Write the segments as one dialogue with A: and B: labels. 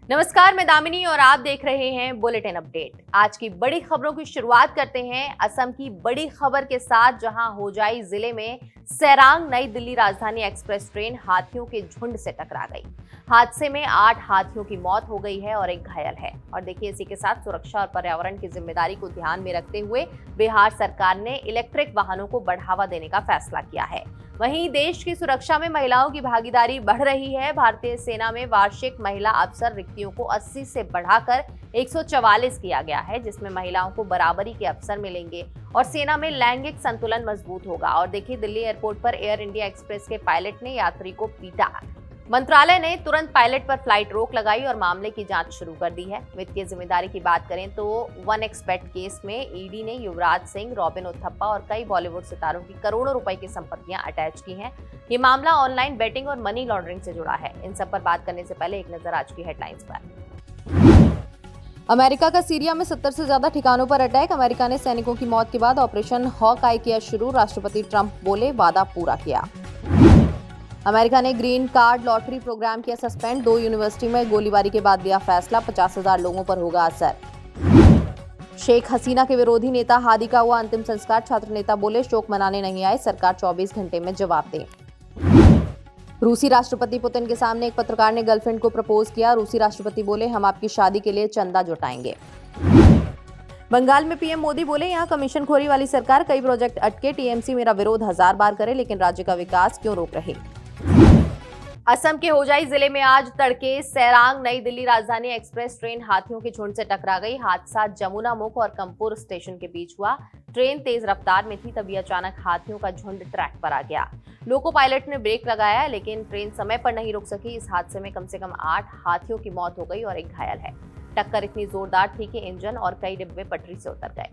A: नमस्कार, मैं दामिनी और आप देख रहे हैं बुलेटिन अपडेट। आज की बड़ी खबरों की शुरुआत करते हैं असम की बड़ी खबर के साथ, जहां होजाई जिले में सैरांग नई दिल्ली राजधानी एक्सप्रेस ट्रेन हाथियों के झुंड से टकरा गई। हादसे में 8 हाथियों की मौत हो गई है और एक घायल है। और देखिए, इसी के साथ सुरक्षा और पर्यावरण की जिम्मेदारी को ध्यान में रखते हुए बिहार सरकार ने इलेक्ट्रिक वाहनों को बढ़ावा देने का फैसला किया है। वहीं देश की सुरक्षा में महिलाओं की भागीदारी बढ़ रही है। भारतीय सेना में वार्षिक महिला अफसर रिक्तियों को 80 से बढ़ाकर 144 किया गया है, जिसमें महिलाओं को बराबरी के अवसर मिलेंगे और सेना में लैंगिक संतुलन मजबूत होगा। और देखिए, दिल्ली एयरपोर्ट पर एयर इंडिया एक्सप्रेस के पायलट ने यात्री को पीटा। मंत्रालय ने तुरंत पायलट पर फ्लाइट रोक लगाई और मामले की जांच शुरू कर दी है। वित्तीय जिम्मेदारी की बात करें तो 1xBet केस में ईडी ने युवराज सिंह, रॉबिन उथप्पा और कई बॉलीवुड सितारों की करोड़ों रुपए की संपत्तियां अटैच की हैं। ये मामला ऑनलाइन बेटिंग और मनी लॉन्ड्रिंग से जुड़ा है। इन सब पर बात करने से पहले एक नजर आज की हेडलाइंस पर। अमेरिका का सीरिया में 70 से ज्यादा ठिकानों पर अटैक। अमेरिका ने सैनिकों की मौत के बाद ऑपरेशन हॉकआई किया शुरू। राष्ट्रपति ट्रंप बोले, वादा पूरा किया। अमेरिका ने ग्रीन कार्ड लॉटरी प्रोग्राम किया सस्पेंड। 2 यूनिवर्सिटी में गोलीबारी के बाद लिया फैसला। 50,000 लोगों पर होगा असर। शेख हसीना के विरोधी नेता हादी का हुआ अंतिम संस्कार। छात्र नेता बोले, शोक मनाने नहीं आए, सरकार 24 घंटे में जवाब दे। रूसी राष्ट्रपति पुतिन के सामने एक पत्रकार ने गर्लफ्रेंड को प्रपोज किया। रूसी राष्ट्रपति बोले, हम आपकी शादी के लिए चंदा जुटाएंगे। बंगाल में पीएम मोदी बोले, यहाँ कमीशनखोरी वाली सरकार, कई प्रोजेक्ट अटके। टीएमसी मेरा विरोध 1000 बार करे, लेकिन राज्य का विकास क्यों रोक रही। असम के होजाई जिले में आज तड़के सैरांग नई दिल्ली राजधानी एक्सप्रेस ट्रेन हाथियों के झुंड से टकरा गई। हादसा जमुना मुख और कंपुर स्टेशन के बीच हुआ। ट्रेन तेज रफ्तार में थी, तभी अचानक हाथियों का झुंड ट्रैक पर आ गया। लोको पायलट ने ब्रेक लगाया, लेकिन ट्रेन समय पर नहीं रुक सकी। इस हादसे में कम से कम 8 हाथियों की मौत हो गई और एक घायल है। टक्कर इतनी जोरदार थी कि इंजन और कई डिब्बे पटरी से उतर गए।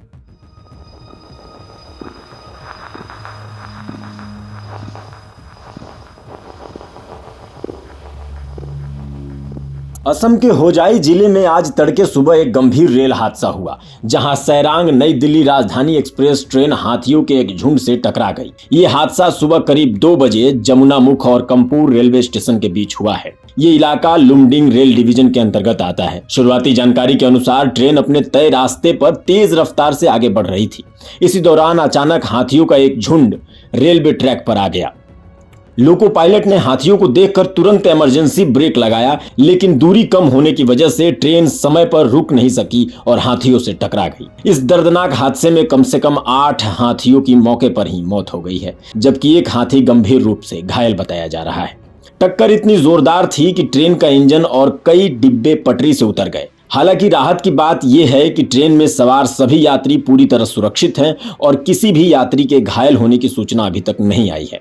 B: असम के होजाई जिले में आज तड़के सुबह एक गंभीर रेल हादसा हुआ, जहां सैरांग नई दिल्ली राजधानी एक्सप्रेस ट्रेन हाथियों के एक झुंड से टकरा गई। ये हादसा सुबह करीब 2 बजे जमुना मुख और कंपुर रेलवे स्टेशन के बीच हुआ है। ये इलाका लुमडिंग रेल डिवीजन के अंतर्गत आता है। शुरुआती जानकारी के अनुसार ट्रेन अपने तय रास्ते पर तेज रफ्तार से आगे बढ़ रही थी। इसी दौरान अचानक हाथियों का एक झुंड रेलवे ट्रैक पर आ गया। लोको पायलट ने हाथियों को देखकर तुरंत इमरजेंसी ब्रेक लगाया, लेकिन दूरी कम होने की वजह से ट्रेन समय पर रुक नहीं सकी और हाथियों से टकरा गई। इस दर्दनाक हादसे में कम से कम 8 हाथियों की मौके पर ही मौत हो गई है, जबकि एक हाथी गंभीर रूप से घायल बताया जा रहा है। टक्कर इतनी जोरदार थी कि ट्रेन का इंजन और कई डिब्बे पटरी से उतर गए। हालांकि राहत की बात यह है कि ट्रेन में सवार सभी यात्री पूरी तरह सुरक्षित हैं और किसी भी यात्री के घायल होने की सूचना अभी तक नहीं आई है।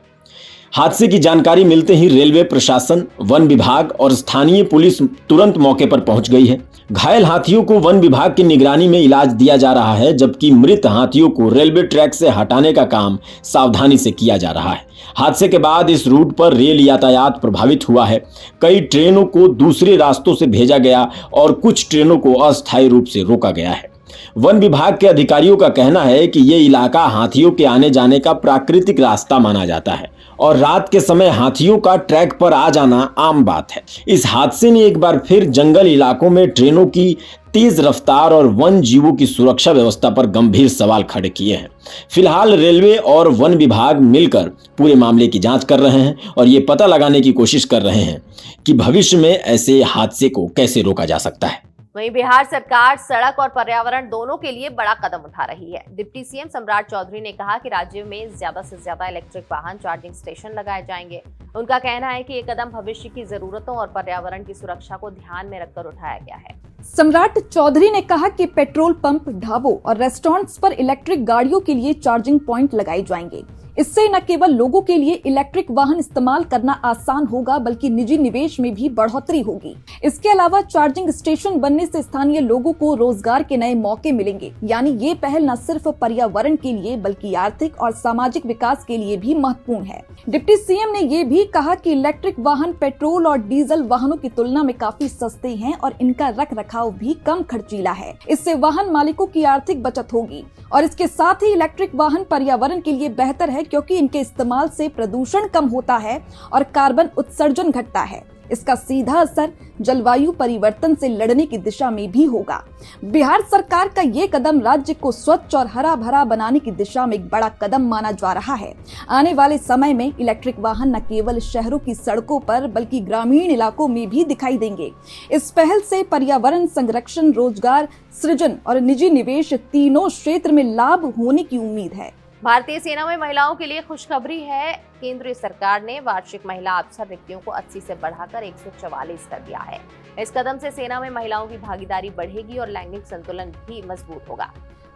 B: हादसे की जानकारी मिलते ही रेलवे प्रशासन, वन विभाग और स्थानीय पुलिस तुरंत मौके पर पहुंच गई है। घायल हाथियों को वन विभाग की निगरानी में इलाज दिया जा रहा है, जबकि मृत हाथियों को रेलवे ट्रैक से हटाने का काम सावधानी से किया जा रहा है। हादसे के बाद इस रूट पर रेल यातायात प्रभावित हुआ है। कई ट्रेनों को दूसरे रास्तों से भेजा गया और कुछ ट्रेनों को अस्थायी रूप से रोका गया है। वन विभाग के अधिकारियों का कहना है कि ये इलाका हाथियों के आने जाने का प्राकृतिक रास्ता माना जाता है और रात के समय हाथियों का ट्रैक पर आ जाना आम बात है। इस हादसे ने एक बार फिर जंगल इलाकों में ट्रेनों की तेज रफ्तार और वन जीवों की सुरक्षा व्यवस्था पर गंभीर सवाल खड़े किए हैं। फिलहाल रेलवे और वन विभाग मिलकर पूरे मामले की जांच कर रहे हैं और ये पता लगाने की कोशिश कर रहे हैं कि भविष्य में ऐसे हादसे को कैसे रोका जा सकता है।
A: वहीं बिहार सरकार सड़क और पर्यावरण दोनों के लिए बड़ा कदम उठा रही है। डिप्टी सीएम सम्राट चौधरी ने कहा कि राज्य में ज्यादा से ज्यादा इलेक्ट्रिक वाहन चार्जिंग स्टेशन लगाए जाएंगे। उनका कहना है कि ये कदम भविष्य की जरूरतों और पर्यावरण की सुरक्षा को ध्यान में रखकर उठाया गया है।
C: सम्राट चौधरी ने कहा कि पेट्रोल पंप, ढाबों और रेस्टोरेंट्स पर इलेक्ट्रिक गाड़ियों के लिए चार्जिंग पॉइंट लगाए जाएंगे। इससे न केवल लोगों के लिए इलेक्ट्रिक वाहन इस्तेमाल करना आसान होगा, बल्कि निजी निवेश में भी बढ़ोतरी होगी। इसके अलावा चार्जिंग स्टेशन बनने से स्थानीय लोगों को रोजगार के नए मौके मिलेंगे। यानी ये पहल न सिर्फ पर्यावरण के लिए बल्कि आर्थिक और सामाजिक विकास के लिए भी महत्वपूर्ण है। डिप्टी सीएम ने ये भी कहा कि इलेक्ट्रिक वाहन पेट्रोल और डीजल वाहनों की तुलना में काफी सस्ते हैं और इनका रख रखाव भी कम खर्चीला है। इससे वाहन मालिकों की आर्थिक बचत होगी और इसके साथ ही इलेक्ट्रिक वाहन पर्यावरण के लिए बेहतर है, क्योंकि इनके इस्तेमाल से प्रदूषण कम होता है और कार्बन उत्सर्जन घटता है। इसका सीधा असर जलवायु परिवर्तन से लड़ने की दिशा में भी होगा। बिहार सरकार का ये कदम राज्य को स्वच्छ और हरा भरा बनाने की दिशा में एक बड़ा कदम माना जा रहा है। आने वाले समय में इलेक्ट्रिक वाहन न केवल शहरों की सड़कों पर बल्कि ग्रामीण इलाकों में भी दिखाई देंगे। इस पहल से पर्यावरण संरक्षण, रोजगार सृजन और निजी निवेश तीनों क्षेत्र में लाभ होने की उम्मीद है।
A: भारतीय सेना में महिलाओं के लिए खुशखबरी है। केंद्रीय सरकार ने वार्षिक महिला अफसर रिक्तियों को 80 से बढ़ाकर 144 कर दिया है। इस कदम से सेना में महिलाओं की भागीदारी बढ़ेगी और लैंगिक संतुलन भी मजबूत होगा।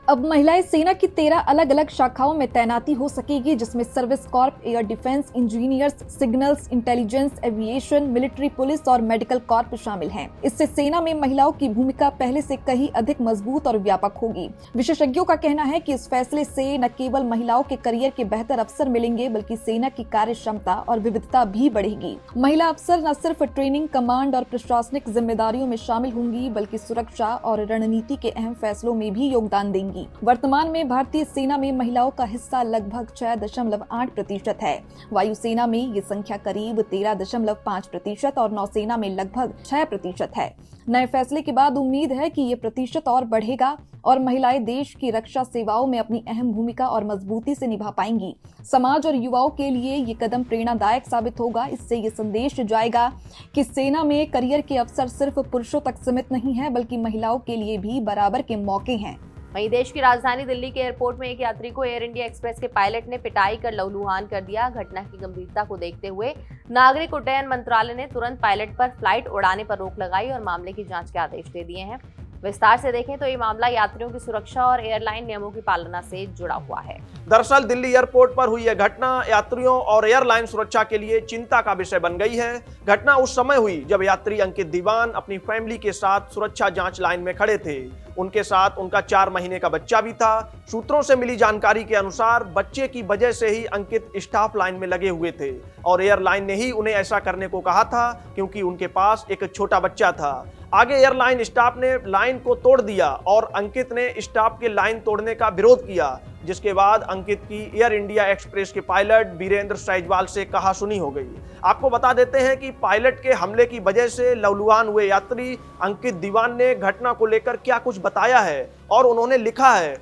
C: अब महिलाएं सेना की 13 अलग अलग शाखाओं में तैनाती हो सकेगी, जिसमें service Corp, air defence, engineers, signals, intelligence, aviation, military police और मेडिकल कॉर्प शामिल हैं। इससे सेना में महिलाओं की भूमिका पहले से कहीं अधिक मजबूत और व्यापक होगी। विशेषज्ञों का कहना है कि इस फैसले से न केवल महिलाओं के करियर के बेहतर अवसर मिलेंगे बल्कि सेना की कार्य क्षमता और विविधता भी बढ़ेगी। महिला अफसर न सिर्फ ट्रेनिंग, कमांड और प्रशासनिक जिम्मेदारियों में शामिल होंगी बल्कि सुरक्षा और रणनीति के अहम फैसलों में भी योगदान देंगी। वर्तमान में भारतीय सेना में महिलाओं का हिस्सा लगभग 6.8% है। वायुसेना में ये संख्या करीब 13.5% और नौसेना में लगभग 6% है। नए फैसले के बाद उम्मीद है कि ये प्रतिशत और बढ़ेगा और महिलाएं देश की रक्षा सेवाओं में अपनी अहम भूमिका और मजबूती से निभा पाएंगी। समाज और युवाओं के लिए ये कदम प्रेरणादायक साबित होगा। इससे ये संदेश जाएगा कि सेना में करियर के अवसर सिर्फ पुरुषों तक सीमित नहीं है बल्कि महिलाओं के लिए भी बराबर के मौके हैं।
A: वहीं देश की राजधानी दिल्ली के एयरपोर्ट में एक यात्री को एयर इंडिया एक्सप्रेस के पायलट ने पिटाई कर लहूलुहान कर दिया। घटना की गंभीरता को देखते हुए नागरिक उड्डयन मंत्रालय ने तुरंत पायलट पर फ्लाइट उड़ाने पर रोक लगाई और मामले की जांच के आदेश दे दिए हैं। विस्तार से देखें तो ये मामला यात्रियों की सुरक्षा और एयरलाइन नियमों की पालना से जुड़ा हुआ है।
D: दरअसल दिल्ली एयरपोर्ट पर हुई यह घटना यात्रियों और एयरलाइन सुरक्षा के लिए चिंता का विषय बन गई है। घटना उस समय हुई जब यात्री अंकित दीवान अपनी फैमिली के साथ सुरक्षा जांच लाइन में खड़े थे। उनके साथ उनका 4 महीने का बच्चा भी था। सूत्रों से मिली जानकारी के अनुसार बच्चे की वजह से ही अंकित स्टाफ लाइन में लगे हुए थे और एयरलाइन ने ही उन्हें ऐसा करने को कहा था क्योंकि उनके पास एक छोटा बच्चा था। आगे एयरलाइन स्टाफ ने लाइन को तोड़ दिया और अंकित ने स्टाफ के लाइन तोड़ने का विरोध किया, जिसके बाद अंकित की एयर इंडिया एक्सप्रेस के पायलट वीरेंद्र सैजवाल से कहासुनी हो गई। आपको बता देते हैं कि पायलट के हमले की वजह से लहूलुहान हुए यात्री अंकित दीवान ने घटना को लेकर क्या कुछ बताया है और उन्होंने लिखा है,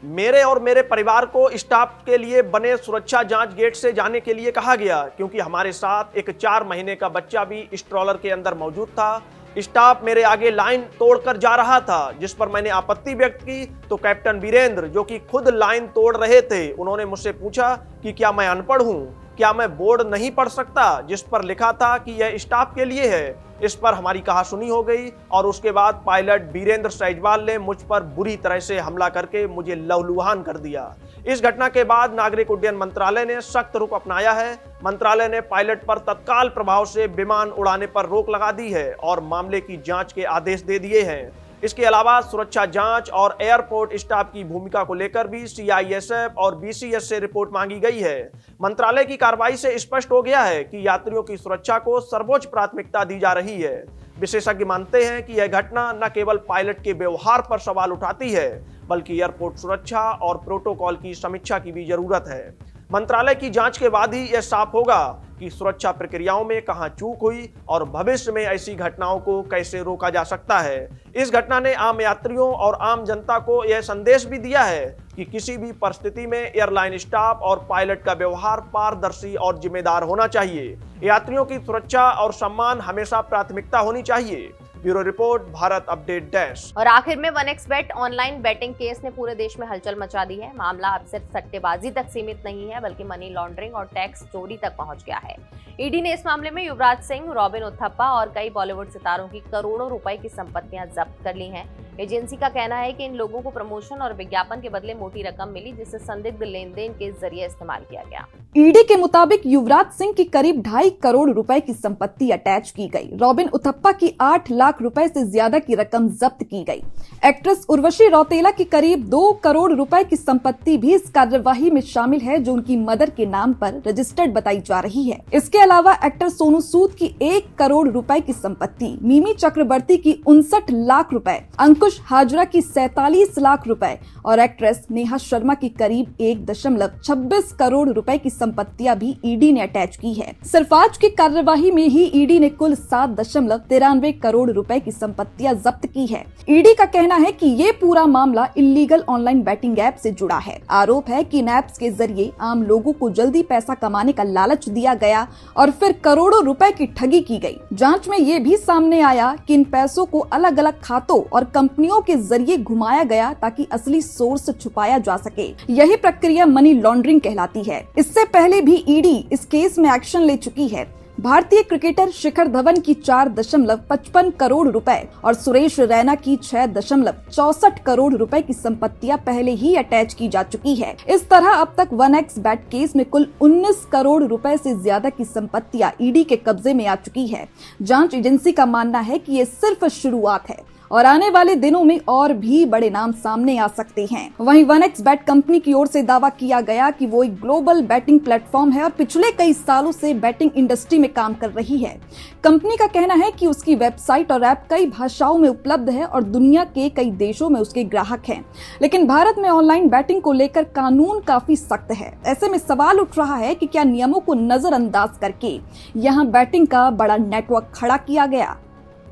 D: मेरे और मेरे परिवार को स्टाफ के लिए बने सुरक्षा जांच गेट से जाने के लिए कहा गया क्योंकि हमारे साथ एक 4 महीने का बच्चा भी स्ट्रॉलर के अंदर मौजूद था। स्टाफ मेरे आगे लाइन तोड़कर जा रहा था, जिस पर मैंने आपत्ति व्यक्त की तो कैप्टन वीरेंद्र, जो कि खुद लाइन तोड़ रहे थे, उन्होंने मुझसे पूछा कि क्या मैं अनपढ़ हूं, क्या मैं बोर्ड नहीं पढ़ सकता जिस पर लिखा था कि यह स्टाफ के लिए है। इस पर हमारी कहासुनी हो गई और उसके बाद पायलट वीरेंद्र सैजवाल ने मुझ पर बुरी तरह से हमला करके मुझे लहूलुहान कर दिया। इस घटना के बाद नागरिक उड्डयन मंत्रालय ने सख्त रुख अपनाया है। मंत्रालय ने पायलट पर तत्काल प्रभाव से विमान उड़ाने पर रोक लगा दी है और मामले की जांच के आदेश दे दिए हैं। इसके अलावा सुरक्षा जांच और एयरपोर्ट स्टाफ की भूमिका को लेकर भी CISF और BCS से रिपोर्ट मांगी गई है। मंत्रालय की कार्रवाई से स्पष्ट हो गया है कि यात्रियों की सुरक्षा को सर्वोच्च प्राथमिकता दी जा रही है। विशेषज्ञ मानते हैं कि यह घटना न केवल पायलट के व्यवहार पर सवाल उठाती है बल्कि एयरपोर्ट सुरक्षा और प्रोटोकॉल की समीक्षा की भी जरूरत है। मंत्रालय की जांच के बाद ही यह साफ होगा कि सुरक्षा प्रक्रियाओं में कहां चूक हुई और भविष्य में ऐसी घटनाओं को कैसे रोका जा सकता है। इस घटना ने आम यात्रियों और आम जनता को यह संदेश भी दिया है कि किसी भी परिस्थिति में एयरलाइन स्टाफ और पायलट का व्यवहार पारदर्शी और जिम्मेदार होना चाहिए। यात्रियों की सुरक्षा और सम्मान हमेशा प्राथमिकता होनी चाहिए। Bureau report, Bharat update dash.
A: और आखिर में 1xBet ऑनलाइन बेटिंग केस ने पूरे देश में हलचल मचा दी है। मामला अब सिर्फ सट्टेबाजी तक सीमित नहीं है बल्कि मनी लॉन्ड्रिंग और टैक्स चोरी तक पहुंच गया है। ईडी ने इस मामले में युवराज सिंह, रॉबिन उथप्पा और कई बॉलीवुड सितारों की करोड़ों रुपए की संपत्तियां जब्त कर ली हैं। एजेंसी का कहना है कि इन लोगों को प्रमोशन और विज्ञापन के बदले मोटी रकम मिली, जिसे संदिग्ध लेन देन के जरिए इस्तेमाल किया गया।
C: ईडी के मुताबिक युवराज सिंह की करीब 2.5 करोड़ रुपए की संपत्ति अटैच की गई। रॉबिन उथप्पा की 8 लाख रुपए से ज्यादा की रकम जब्त की गई। एक्ट्रेस उर्वशी रौतेला की करीब 2 करोड़ रुपए की संपत्ति भी इस कार्यवाही में शामिल है, जो उनकी मदर के नाम पर रजिस्टर्ड बताई जा रही है। इसके अलावा एक्टर सोनू सूद की 1 करोड़ रुपए की संपत्ति, मिमी चक्रवर्ती की 59 लाख रुपए, अंकुर अंकुश हाजरा की 47 लाख रुपए और एक्ट्रेस नेहा शर्मा की करीब 1.26 करोड़ रुपए की संपत्तियां भी ईडी ने अटैच की है। सिर्फ आज की कार्यवाही में ही ईडी ने कुल 7.93 करोड़ रुपए की संपत्तियां जब्त की है। ईडी का कहना है कि ये पूरा मामला इल्लीगल ऑनलाइन बैटिंग ऐप से जुड़ा है। आरोप है कि इन ऐप्स के जरिए आम लोगों को जल्दी पैसा कमाने का लालच दिया गया और फिर करोड़ों रुपए की ठगी की गई। जांच में ये भी सामने आया कि इन पैसों को अलग अलग खातों और कंपनियों के जरिए घुमाया गया ताकि असली सोर्स छुपाया जा सके। यही प्रक्रिया मनी लॉन्ड्रिंग कहलाती है। इससे पहले भी ईडी इस केस में एक्शन ले चुकी है। भारतीय क्रिकेटर शिखर धवन की 4.55 करोड़ रुपए और सुरेश रैना की 6.64 करोड़ रुपए की संपत्तियां पहले ही अटैच की जा चुकी है। इस तरह अब तक 1xBet केस में कुल 19 करोड़ रुपए से ज्यादा की संपत्तियां ईडी के कब्जे में आ चुकी है। जांच एजेंसी का मानना है कि ये सिर्फ शुरुआत है और आने वाले दिनों में और भी बड़े नाम सामने आ सकते हैं। वहीं 1xBet कंपनी की ओर से दावा किया गया कि वो एक ग्लोबल बैटिंग प्लेटफॉर्म है और पिछले कई सालों से बैटिंग इंडस्ट्री में काम कर रही है। कंपनी का कहना है कि उसकी वेबसाइट और ऐप कई भाषाओं में उपलब्ध है और दुनिया के कई देशों में उसके ग्राहक हैं। लेकिन भारत में ऑनलाइन बैटिंग को लेकर कानून काफी सख्त है। ऐसे में सवाल उठ रहा है कि क्या नियमों को नजरअंदाज करके यहाँ बैटिंग का बड़ा नेटवर्क खड़ा किया गया।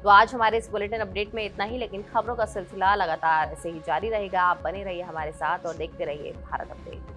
A: तो आज हमारे इस बुलेटिन अपडेट में इतना ही, लेकिन खबरों का सिलसिला लगातार ऐसे ही जारी रहेगा। आप बने रहिए हमारे साथ और देखते रहिए भारत अपडेट।